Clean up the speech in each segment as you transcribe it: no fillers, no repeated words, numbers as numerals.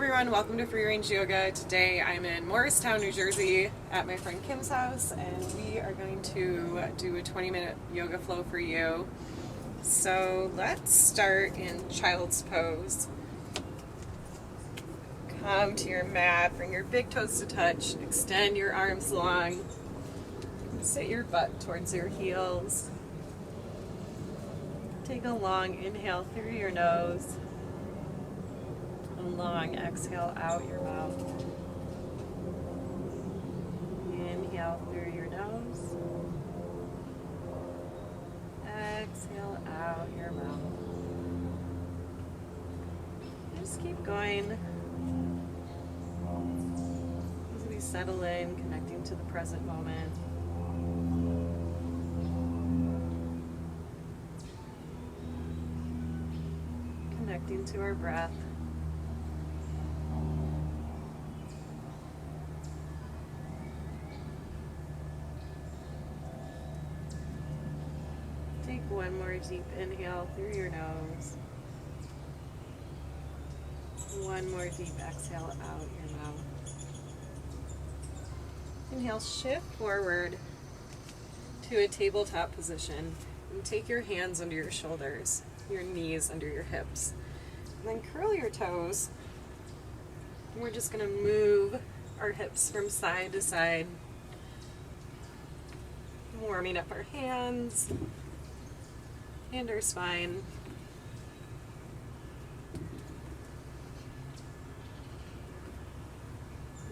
everyone, welcome to Free Range Yoga. Today I'm in Morristown, New Jersey at my friend Kim's house, and we are going to do a 20-minute yoga flow for you. So let's start in child's pose. Come to your mat, bring your big toes to touch, extend your arms long, sit your butt towards your heels. Take a long inhale through your nose. Long exhale out your mouth. Inhale through your nose. Exhale out your mouth. Just keep going as we settle in, connecting to the present moment. Connecting to our breath. Take one more deep inhale through your nose. One more deep exhale out your mouth. Inhale, shift forward to a tabletop position and take your hands under your shoulders, your knees under your hips. And then curl your toes. And we're just going to move our hips from side to side, warming up our hands and our spine.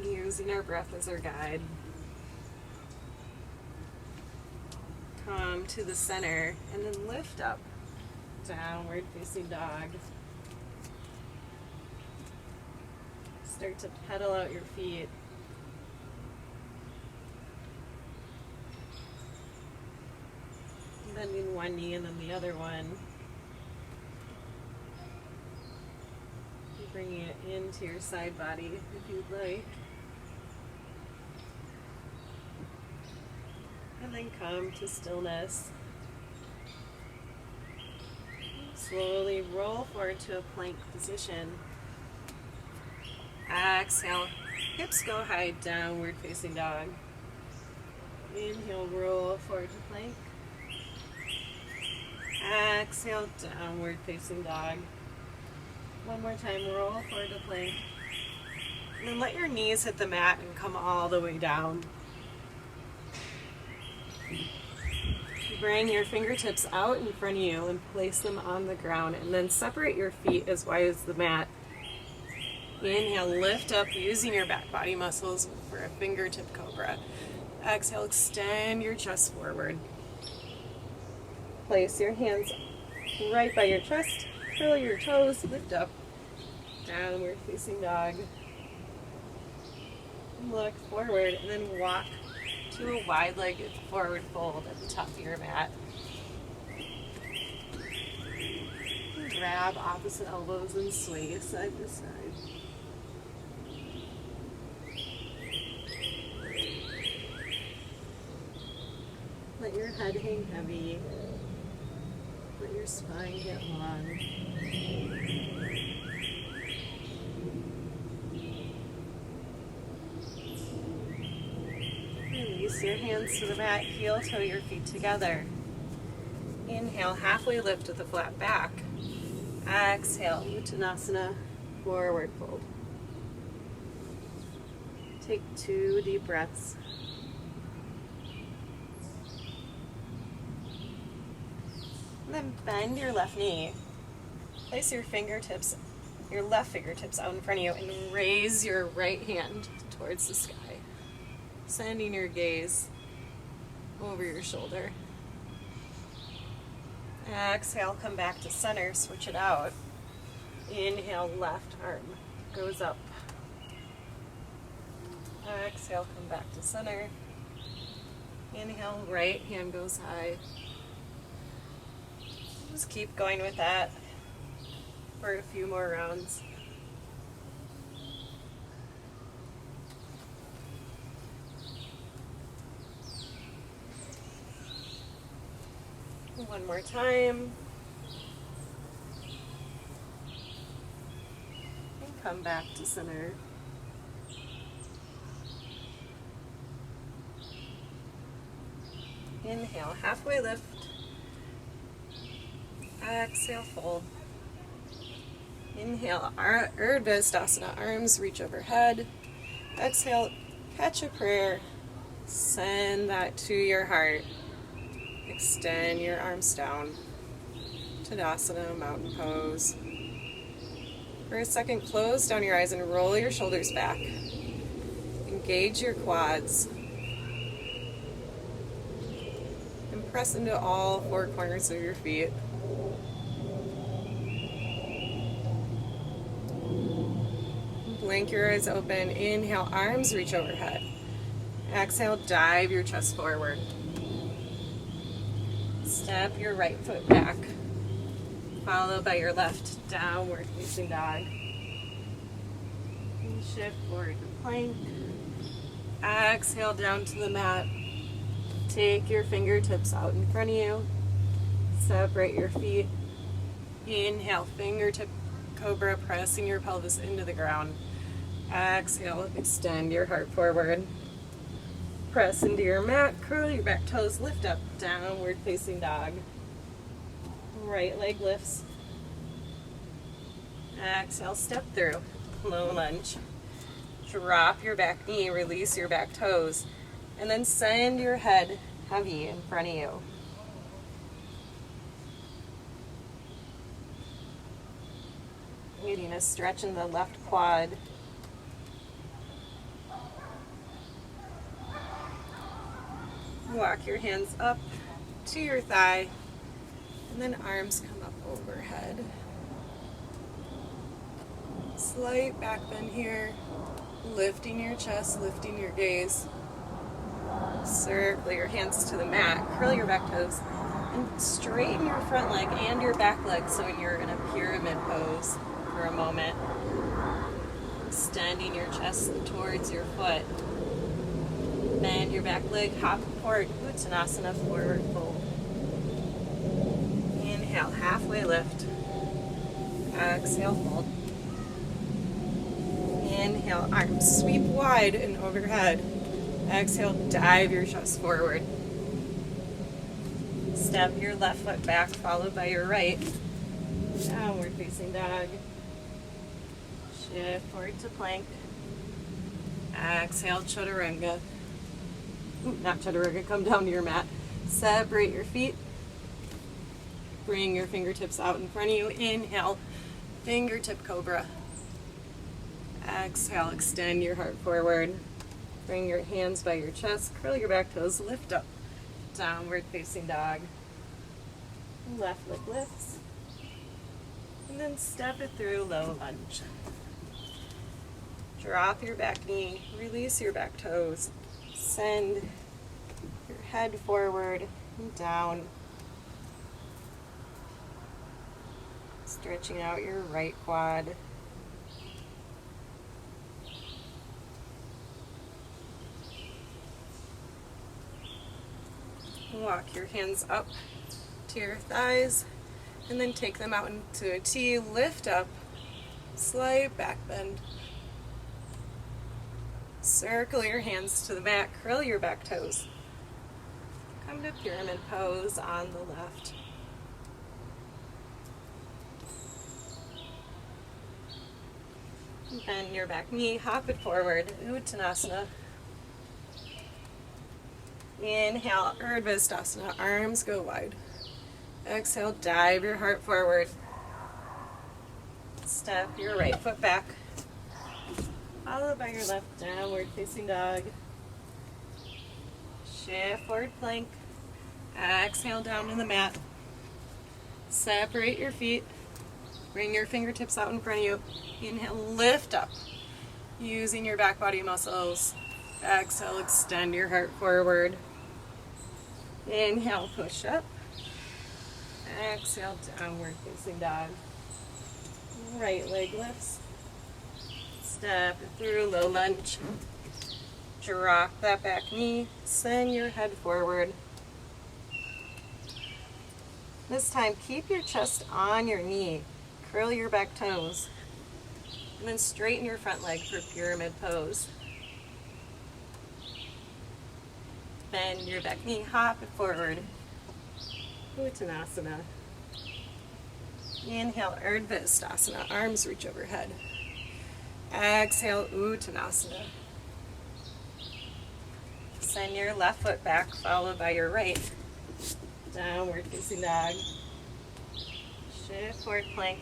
Using our breath as our guide. Come to the center and then lift up. Downward facing dog. Start to pedal out your feet. Bending one knee and then the other one. Bringing it into your side body if you'd like. And then come to stillness. Slowly roll forward to a plank position. Exhale, hips go high, downward facing dog. Inhale, roll forward to plank. Exhale, downward facing dog. One more time, roll forward to plank. And then let your knees hit the mat and come all the way down. Bring your fingertips out in front of you and place them on the ground, and then separate your feet as wide as the mat. Inhale, lift up using your back body muscles for a Fingertip Cobra. Exhale, extend your chest forward. Place your hands right by your chest, curl your toes, lift up, downward facing dog. Look forward and then walk to a wide-legged forward fold at the top of your mat. Grab opposite elbows and sway side to side. Let your head hang heavy. Let your spine get long. Release your hands to the mat, heel toe your feet together. Inhale, halfway lift with a flat back. Exhale, Uttanasana, forward fold. Take 2 deep breaths. And then bend your left knee. Place your fingertips, your left fingertips out in front of you, and raise your right hand towards the sky. Sending your gaze over your shoulder. Exhale, come back to center, switch it out. Inhale, left arm goes up. Exhale, come back to center. Inhale, right hand goes high. Just keep going with that for a few more rounds. One more time. And come back to center. Inhale, halfway lift. Exhale, fold. Inhale, Urdhva arms reach overhead. Exhale, catch a prayer. Send that to your heart. Extend your arms down. Tadasana, mountain pose. For a second, close down your eyes and roll your shoulders back. Engage your quads. And press into all four corners of your feet. Blink your eyes open. Inhale, arms reach overhead. Exhale, dive your chest forward. Step your right foot back, followed by your left, downward facing dog. And shift forward to plank. Exhale down to the mat. Take your fingertips out in front of you. Separate your feet. Inhale, fingertip cobra, pressing your pelvis into the ground. Exhale, extend your heart forward. Press into your mat, curl your back toes, lift up, downward facing dog. Right leg lifts. Exhale, step through, low lunge. Drop your back knee, release your back toes, and then send your head heavy in front of you. Getting a stretch in the left quad. Walk your hands up to your thigh, and then arms come up overhead. Slight back bend here, lifting your chest, lifting your gaze. Circle your hands to the mat, curl your back toes, and straighten your front leg and your back leg so you're in a pyramid pose for a moment. Extending your chest towards your foot. Bend your back leg, hop forward, Uttanasana, forward fold. Inhale, halfway lift. Exhale, fold. Inhale, arms sweep wide and overhead. Exhale, dive your chest forward. Step your left foot back, followed by your right. Downward facing dog. Shift forward to plank. Exhale, chaturanga. Not chaturanga, come down to your mat. Separate your feet. Bring your fingertips out in front of you. Inhale, fingertip cobra. Exhale, extend your heart forward. Bring your hands by your chest, curl your back toes, lift up. Downward facing dog. Left leg lifts. And then step it through, low lunge. Drop your back knee, release your back toes. Send your head forward and down. Stretching out your right quad. Walk your hands up to your thighs and then take them out into a T. Lift up, slight back bend. Circle your hands to the mat, curl your back toes. Come to pyramid pose on the left. Bend your back knee, hop it forward, Uttanasana. Inhale, Urdhva, arms go wide. Exhale, dive your heart forward. Step your right foot back, followed by your left, downward facing dog. Shift forward plank. Exhale down to the mat. Separate your feet. Bring your fingertips out in front of you. Inhale, lift up, using your back body muscles. Exhale, extend your heart forward. Inhale, push up. Exhale, downward facing dog. Right leg lifts. Step through, low lunge. Drop that back knee. Send your head forward. This time, keep your chest on your knee. Curl your back toes. And then straighten your front leg for pyramid pose. Bend your back knee, hop it forward. Uttanasana. Inhale, Urdhva, arms reach overhead. Exhale, Uttanasana. Send your left foot back, followed by your right. Downward facing dog. Shift forward plank.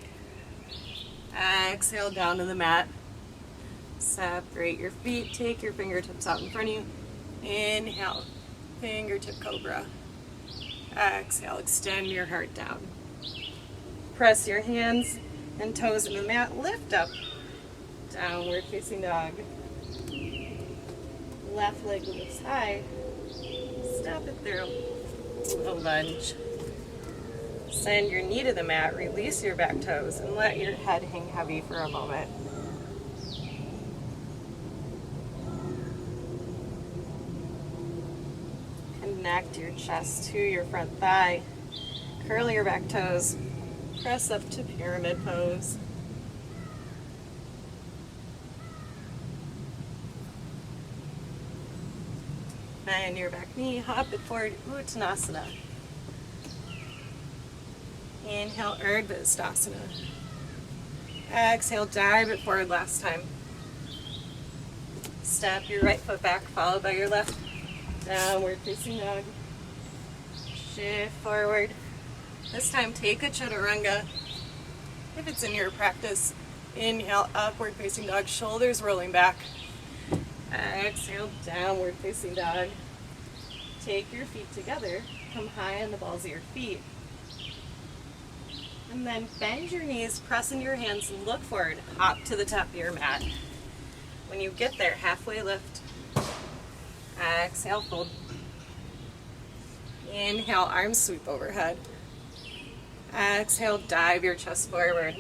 Exhale down to the mat. Separate your feet, take your fingertips out in front of you. Inhale, Fingertip Cobra. Exhale, extend your heart down. Press your hands and toes in the mat, lift up. Downward facing dog. Left leg lifts high. Step it through. Low lunge. Send your knee to the mat, release your back toes, and let your head hang heavy for a moment. Connect your chest to your front thigh. Curl your back toes. Press up to pyramid pose. Bend your back knee, hop it forward, Uttanasana. Inhale, Urdhva. Exhale, dive it forward last time. Step your right foot back, followed by your left. Downward facing dog. Shift forward. This time, take a chaturanga. If it's in your practice, inhale, upward facing dog, shoulders rolling back. Exhale, downward facing dog. Take your feet together. Come high on the balls of your feet. And then bend your knees, press into your hands, and look forward. Hop to the top of your mat. When you get there, halfway lift. Exhale, fold. Inhale, arms sweep overhead. Exhale, dive your chest forward.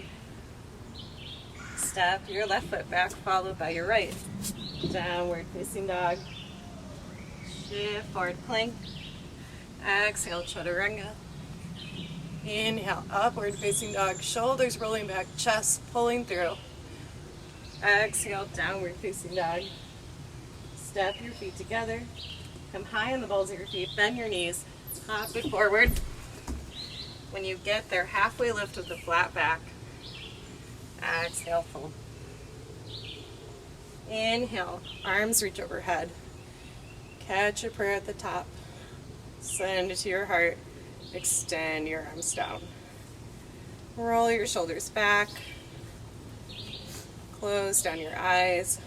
Step your left foot back, followed by your right. Downward facing dog. Shift forward plank. Exhale, chaturanga. Inhale, upward facing dog. Shoulders rolling back, chest pulling through. Exhale, downward facing dog. Step your feet together. Come high on the balls of your feet. Bend your knees. Hop it forward. When you get there, halfway lift with the flat back. Exhale, fold. Inhale, arms reach overhead. Catch a prayer at the top. Send it to your heart. Extend your arms down. Roll your shoulders back. Close down your eyes.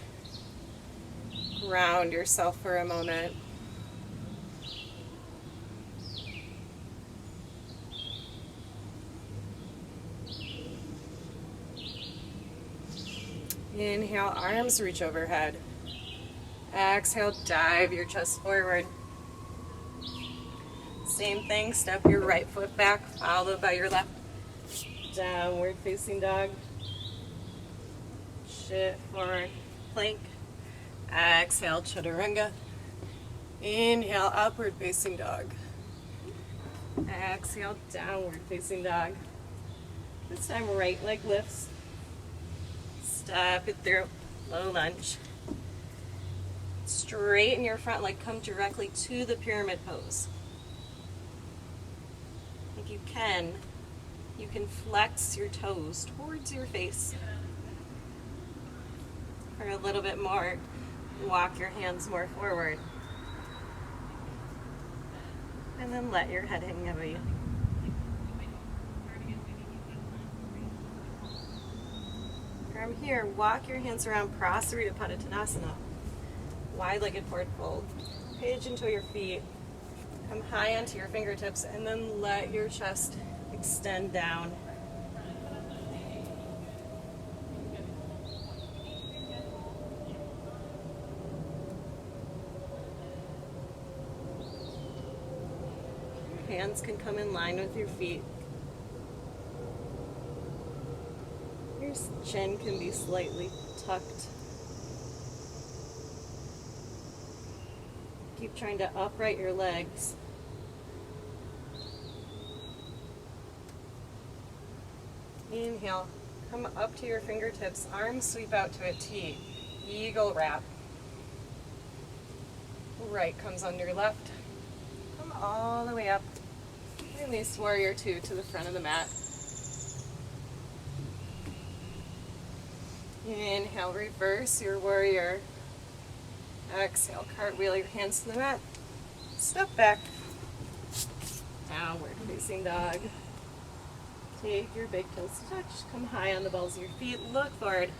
Ground yourself for a moment. Inhale, arms reach overhead. Exhale, dive your chest forward. Same thing, step your right foot back, followed by your left. Downward facing dog. Shift forward, plank. Exhale, chaturanga. Inhale, upward facing dog. Exhale, downward facing dog. This time, right leg lifts. Step it through, low lunge. Straighten your front leg, come directly to the pyramid pose. If you can flex your toes towards your face. For a little bit more, walk your hands more forward. And then let your head hang heavy. From here, walk your hands around Prasarita Tadasana. Wide-legged forward fold. Pigeon toe your feet. Come high onto your fingertips and then let your chest extend down. Hands can come in line with your feet. Your chin can be slightly tucked. Keep trying to upright your legs. Inhale, Come up to your fingertips, arms sweep out to a T. Eagle wrap. Right comes under left. Come all the way up. Release warrior two to the front of the mat. Inhale, reverse your warrior. Exhale, cartwheel your hands to the mat. Step back. Downward facing dog. Take your big toes to touch. Come high on the balls of your feet. Look forward.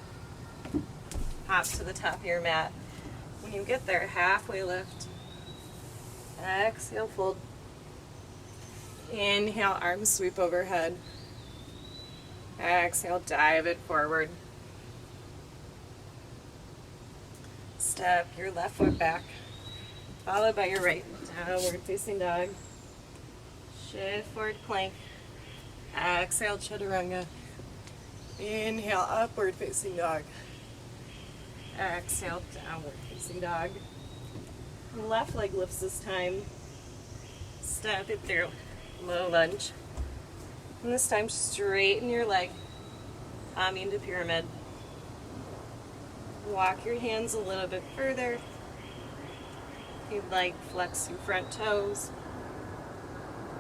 Hop to the top of your mat. When you get there, halfway lift. Exhale, fold. Inhale, arms sweep overhead. Exhale, dive it forward. Step your left foot back, followed by your right. Downward facing dog. Shift forward plank. Exhale, chaturanga. Inhale, upward facing dog. Exhale, downward facing dog. Left leg lifts this time. Step it through. Low lunge. And this time straighten your leg. Coming to pyramid. Walk your hands a little bit further. If you'd like, flex your front toes.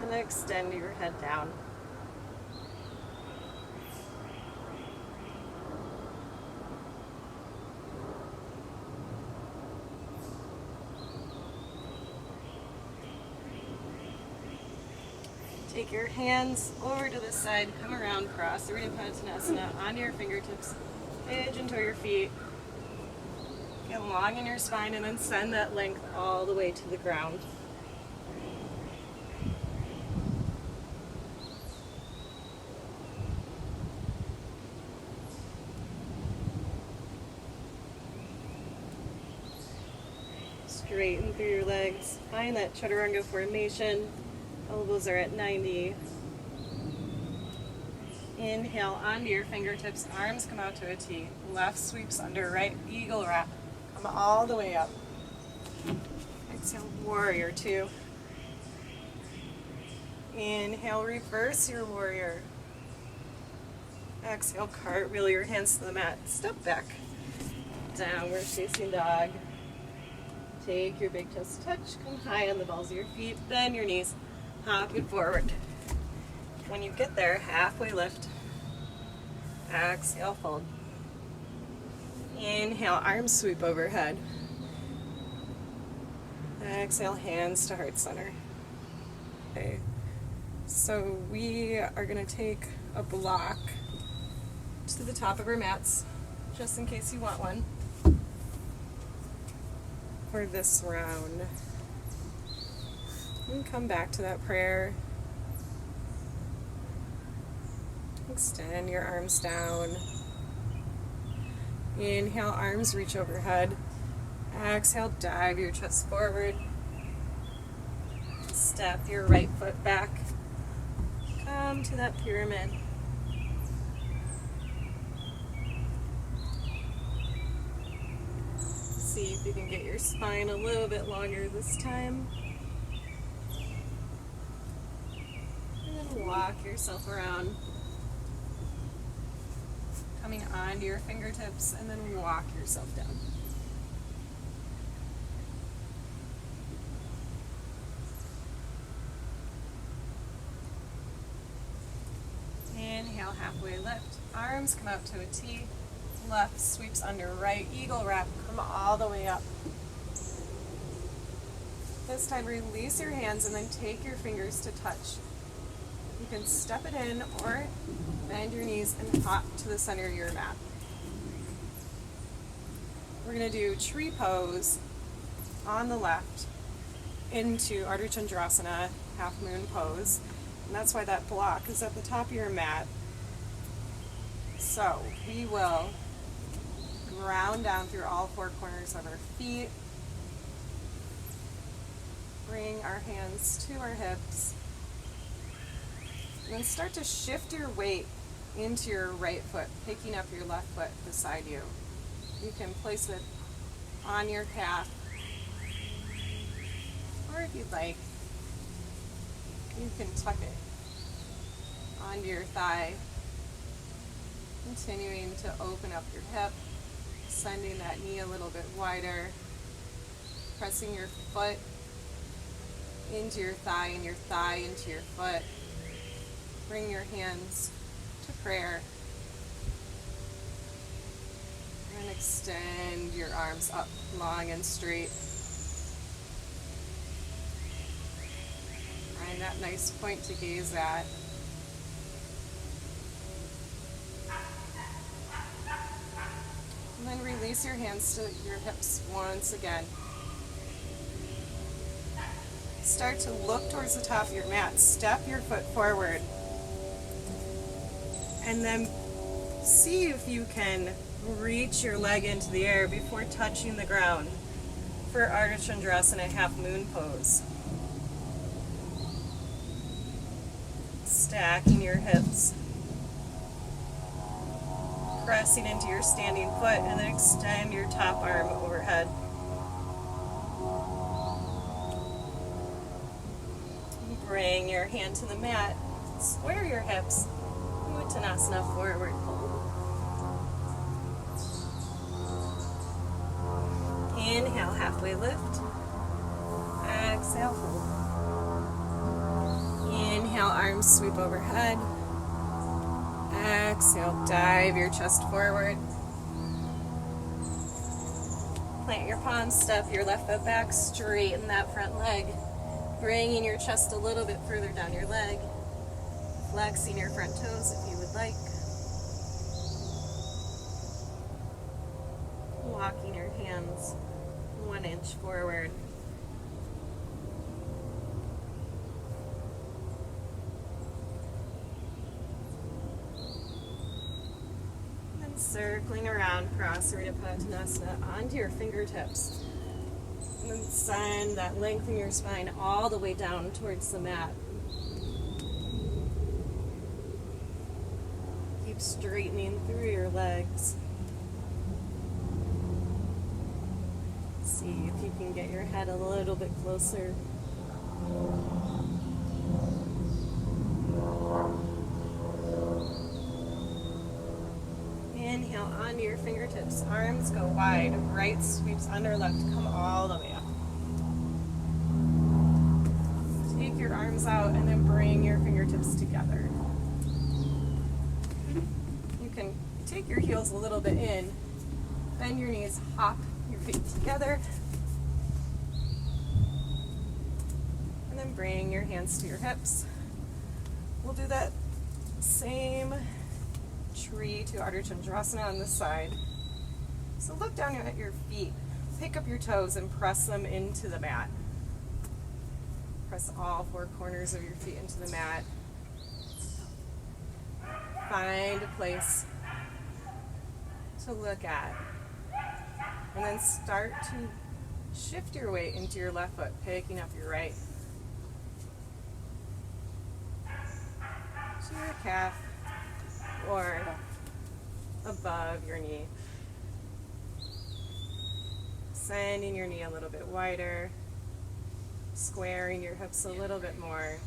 And extend your head down. Take your hands over to the side, come around, cross the Uttanasana onto your fingertips, pigeon toe your feet, get long in your spine, and then send that length all the way to the ground. Straighten through your legs, find that chaturanga formation. Elbows are at 90. Inhale onto your fingertips, arms come out to a T. Left sweeps under right, eagle wrap. Come all the way up. Exhale, warrior two. Inhale, reverse your warrior. Exhale, cartwheel your hands to the mat. Step back. Downward facing dog. Take your big toes to touch. Come high on the balls of your feet. Bend your knees. Hop it forward. When you get there, halfway lift. Exhale, fold. Inhale, arms sweep overhead. Exhale, hands to heart center. Okay, so we are going to take a block to the top of our mats, just in case you want one, for this round. And come back to that prayer. Extend your arms down. Inhale, arms reach overhead. Exhale, dive your chest forward. Step your right foot back. Come to that pyramid. See if you can get your spine a little bit longer this time. Walk yourself around, coming onto your fingertips, and then walk yourself down. Inhale, halfway lift. Arms come out to a T. Left sweeps under right, eagle wrap. Come all the way up. This time, release your hands and then take your fingers to touch. You can step it in or bend your knees and hop to the center of your mat. We're going to do tree pose on the left into Ardha Chandrasana, half moon pose. And that's why that block is at the top of your mat. So we will ground down through all four corners of our feet. Bring our hands to our hips. And then start to shift your weight into your right foot, picking up your left foot beside you. You can place it on your calf, or if you'd like, you can tuck it onto your thigh. Continuing to open up your hip, sending that knee a little bit wider, pressing your foot into your thigh and your thigh into your foot. Bring your hands to prayer. And extend your arms up long and straight. Find that nice point to gaze at. And then release your hands to your hips once again. Start to look towards the top of your mat. Step your foot forward. And then see if you can reach your leg into the air before touching the ground for Ardha Chandrasana half moon pose. Stacking your hips. Pressing into your standing foot and then extend your top arm overhead. Bring your hand to the mat. Square your hips. Uttanasana, forward fold. Inhale, halfway lift. Exhale, fold. Inhale, arms sweep overhead. Exhale, dive your chest forward. Plant your palms, step your left foot back, straighten that front leg. Bringing your chest a little bit further down your leg. Flexing your front toes if you would like. Walking your hands 1 inch forward. Circling around Uttanasana onto your fingertips. And then send that length in your spine all the way down towards the mat. Keep straightening through your legs. See if you can get your head a little bit closer. Inhale onto your fingertips, arms go wide, right sweeps under, left come all the way up. Take your arms out and then bring your fingertips together. You can take your heels a little bit in, bend your knees, hop your feet together, and then bring your hands to your hips. We'll do that same tree to Ardha Chandrasana on this side. So look down at your feet, pick up your toes and press them into the mat. Press all 4 corners of your feet into the mat. Find a place to look at. And then start to shift your weight into your left foot, picking up your right. To your calf or above your knee. Sending your knee a little bit wider, squaring your hips a little bit more.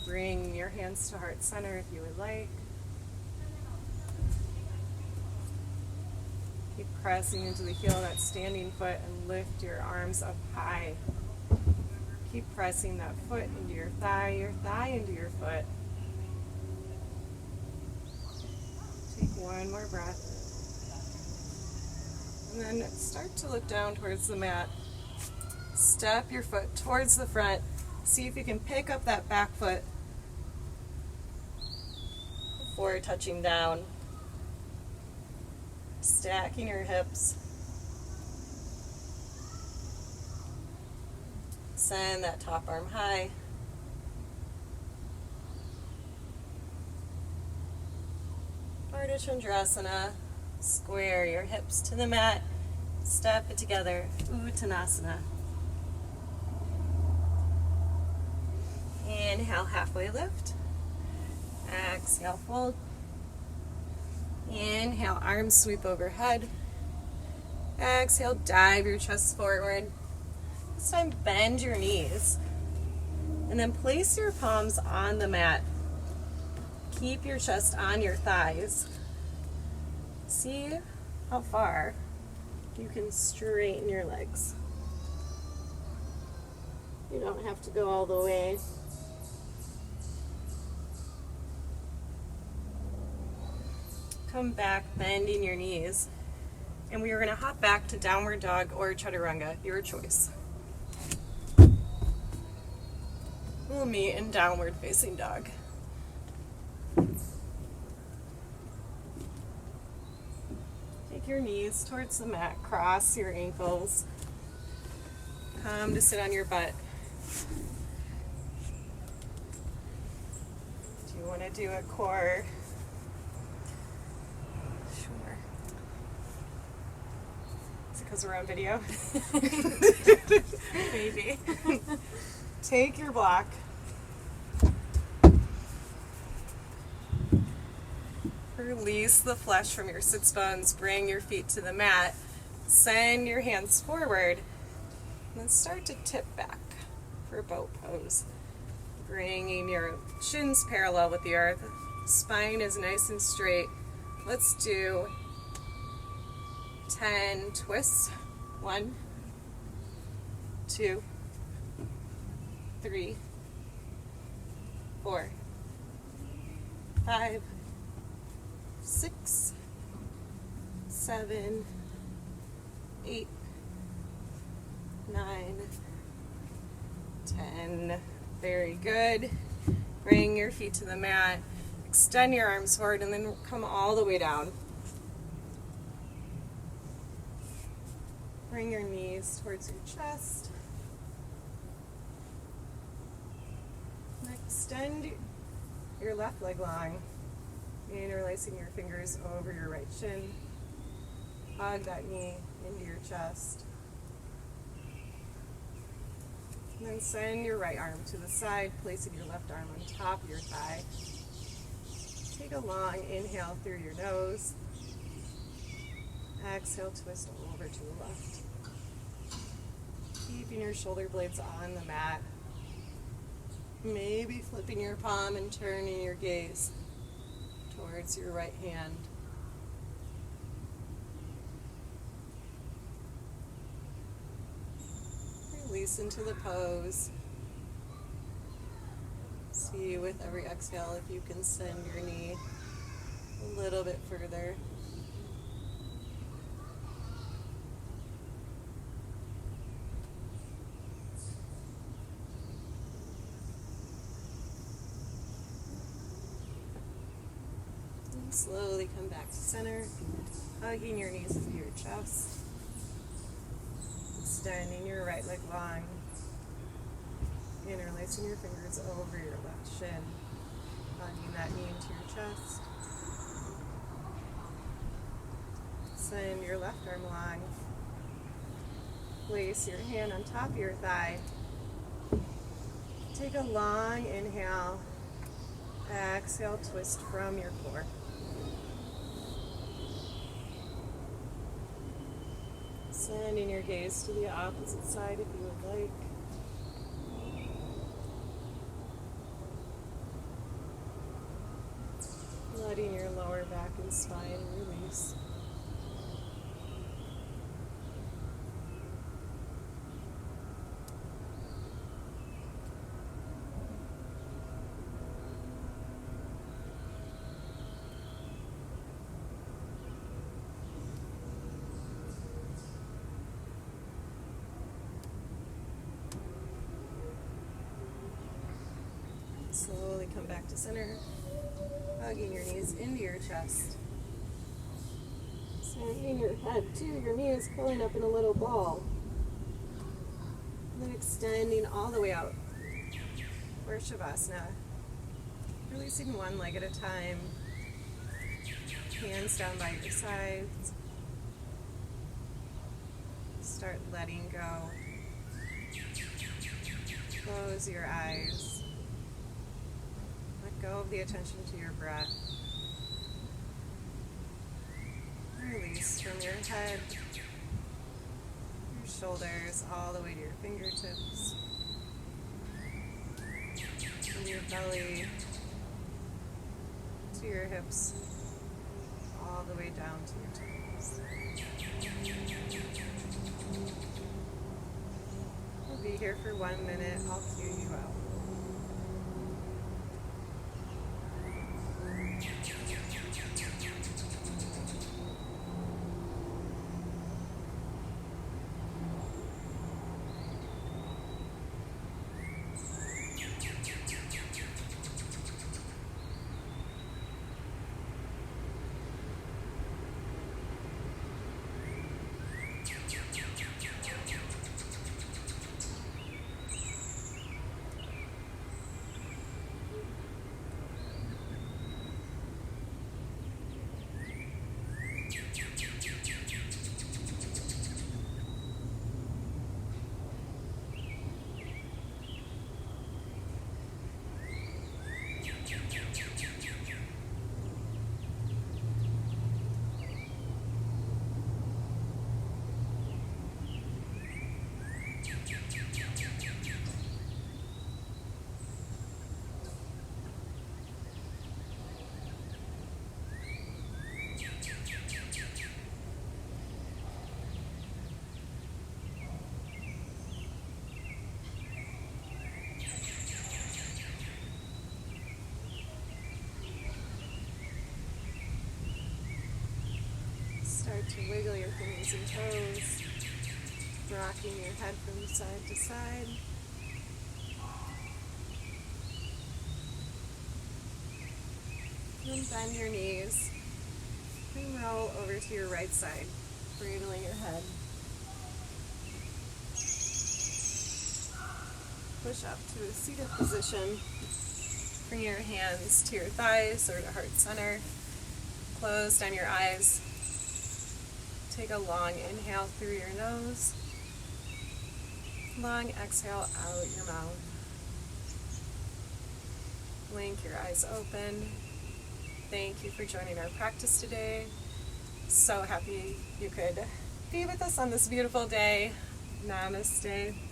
Bring your hands to heart center if you would like. Keep pressing into the heel of that standing foot and lift your arms up high. Keep pressing that foot into your thigh into your foot. Take one more breath. And then start to look down towards the mat. Step your foot towards the front. See if you can pick up that back foot before touching down. Stacking your hips. Send that top arm high. Ardha Chandrasana. Square your hips to the mat. Step it together. Uttanasana. Inhale, halfway lift. Exhale, fold. Inhale, arms sweep overhead. Exhale, dive your chest forward. This time, bend your knees. And then place your palms on the mat. Keep your chest on your thighs. See how far you can straighten your legs. You don't have to go all the way. Come back, bending your knees. And we are going to hop back to downward dog or chaturanga, your choice. We'll meet in downward facing dog. Take your knees towards the mat, cross your ankles. Come to sit on your butt. Do you want to do a core? Sure. Is it because we're on video? Maybe. Take your block. Release the flesh from your sits bones. Bring your feet to the mat. Send your hands forward. And then start to tip back for boat pose. Bringing your shins parallel with the earth. Spine is nice and straight. Let's do 10 twists. 1, 2, 3, 4, 5, 6, 7, 8, 9, 10. Very good. Bring your feet to the mat. Extend your arms forward and then come all the way down. Bring your knees towards your chest. Extend your left leg long, interlacing your fingers over your right shin. Hug that knee into your chest. And then send your right arm to the side, placing your left arm on top of your thigh. Take a long inhale through your nose. Exhale, twist over to the left. Keeping your shoulder blades on the mat. Maybe flipping your palm and turning your gaze towards your right hand. Release into the pose. See with every exhale if you can send your knee a little bit further. And slowly come back to center, hugging your knees into your chest. Extending your right leg long, interlacing your fingers over your left shin, hugging that knee into your chest. Send your left arm long, place your hand on top of your thigh. Take a long inhale, exhale, twist from your core. Sending your gaze to the opposite side if you would like. Letting your lower back and spine release. Slowly come back to center, hugging your knees into your chest. Sending your head to your knees, curling up in a little ball. And then extending all the way out for Shavasana. Releasing one leg at a time. Hands down by your sides. Start letting go. Close your eyes. Let go of the attention to your breath. Release from your head, your shoulders, all the way to your fingertips, and your belly, to your hips, all the way down to your toes. We'll be here for 1 minute. I'll cue you out. Start to wiggle your fingers and toes, rocking your head from side to side. And bend your knees and roll over to your right side, cradling your head. Push up to a seated position. Bring your hands to your thighs or to heart center. Close down your eyes. Take a long inhale through your nose. Long exhale out your mouth. Blink your eyes open. Thank you for joining our practice today. So happy you could be with us on this beautiful day. Namaste.